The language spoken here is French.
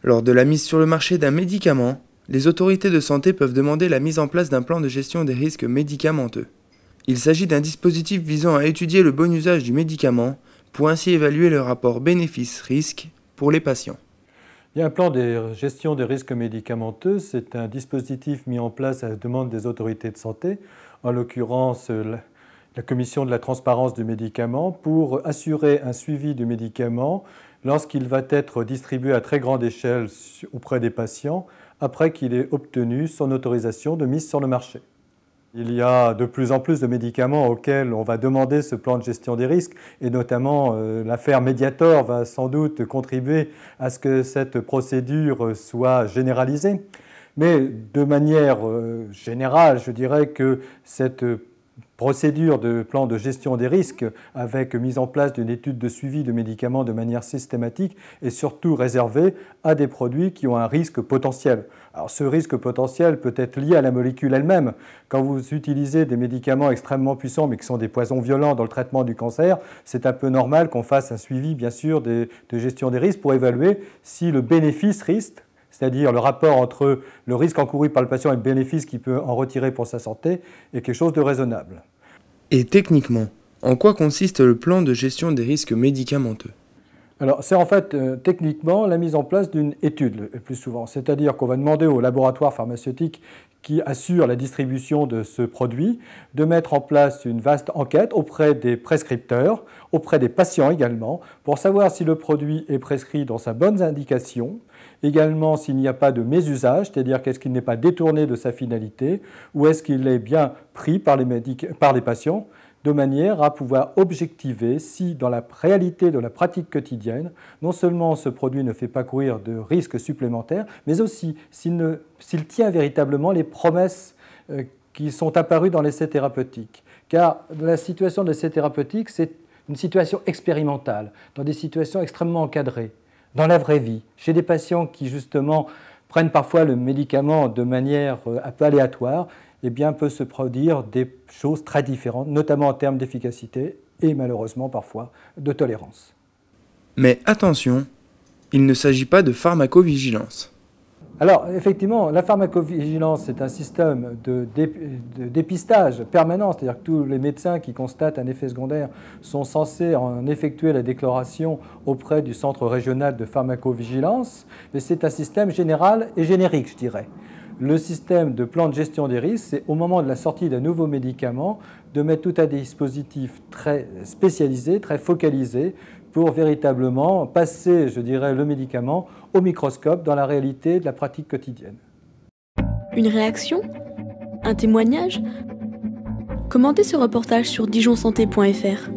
Lors de la mise sur le marché d'un médicament, les autorités de santé peuvent demander la mise en place d'un plan de gestion des risques médicamenteux. Il s'agit d'un dispositif visant à étudier le bon usage du médicament pour ainsi évaluer le rapport bénéfice-risque pour les patients. Il y a un plan de gestion des risques médicamenteux, c'est un dispositif mis en place à la demande des autorités de santé, en l'occurrence la Commission de la transparence du médicament, pour assurer un suivi du médicament lorsqu'il va être distribué à très grande échelle auprès des patients, après qu'il ait obtenu son autorisation de mise sur le marché. Il y a de plus en plus de médicaments auxquels on va demander ce plan de gestion des risques et notamment l'affaire Mediator va sans doute contribuer à ce que cette procédure soit généralisée. Mais de manière générale, je dirais que cette procédure de plan de gestion des risques avec mise en place d'une étude de suivi de médicaments de manière systématique est surtout réservée à des produits qui ont un risque potentiel. Alors ce risque potentiel peut être lié à la molécule elle-même. Quand vous utilisez des médicaments extrêmement puissants mais qui sont des poisons violents dans le traitement du cancer, c'est un peu normal qu'on fasse un suivi bien sûr de gestion des risques pour évaluer si le bénéfice-risque, c'est-à-dire le rapport entre le risque encouru par le patient et le bénéfice qu'il peut en retirer pour sa santé, est quelque chose de raisonnable. Et techniquement, en quoi consiste le plan de gestion des risques médicamenteux ? Alors, c'est en fait techniquement la mise en place d'une étude le plus souvent, c'est-à-dire qu'on va demander au laboratoire pharmaceutique qui assure la distribution de ce produit de mettre en place une vaste enquête auprès des prescripteurs, auprès des patients également, pour savoir si le produit est prescrit dans sa bonne indication, également s'il n'y a pas de mésusage, c'est-à-dire qu'est-ce qu'il n'est pas détourné de sa finalité, ou est-ce qu'il est bien pris par les patients, de manière à pouvoir objectiver si, dans la réalité de la pratique quotidienne, non seulement ce produit ne fait pas courir de risques supplémentaires, mais aussi s'il tient véritablement les promesses qui sont apparues dans l'essai thérapeutique. Car la situation de l'essai thérapeutique, c'est une situation expérimentale, dans des situations extrêmement encadrées, dans la vraie vie, chez des patients qui, justement, prennent parfois le médicament de manière un peu aléatoire, eh bien, peut se produire des choses très différentes, notamment en termes d'efficacité et malheureusement parfois de tolérance. Mais attention, il ne s'agit pas de pharmacovigilance. Alors, effectivement, la pharmacovigilance, c'est un système de dépistage permanent, c'est-à-dire que tous les médecins qui constatent un effet secondaire sont censés en effectuer la déclaration auprès du Centre régional de pharmacovigilance, mais c'est un système général et générique, je dirais. Le système de plan de gestion des risques, c'est au moment de la sortie d'un nouveau médicament de mettre tout un dispositif très spécialisé, très focalisé pour véritablement passer, je dirais, le médicament au microscope dans la réalité de la pratique quotidienne. Une réaction ? Un témoignage ? Commentez ce reportage sur dijonsanté.fr.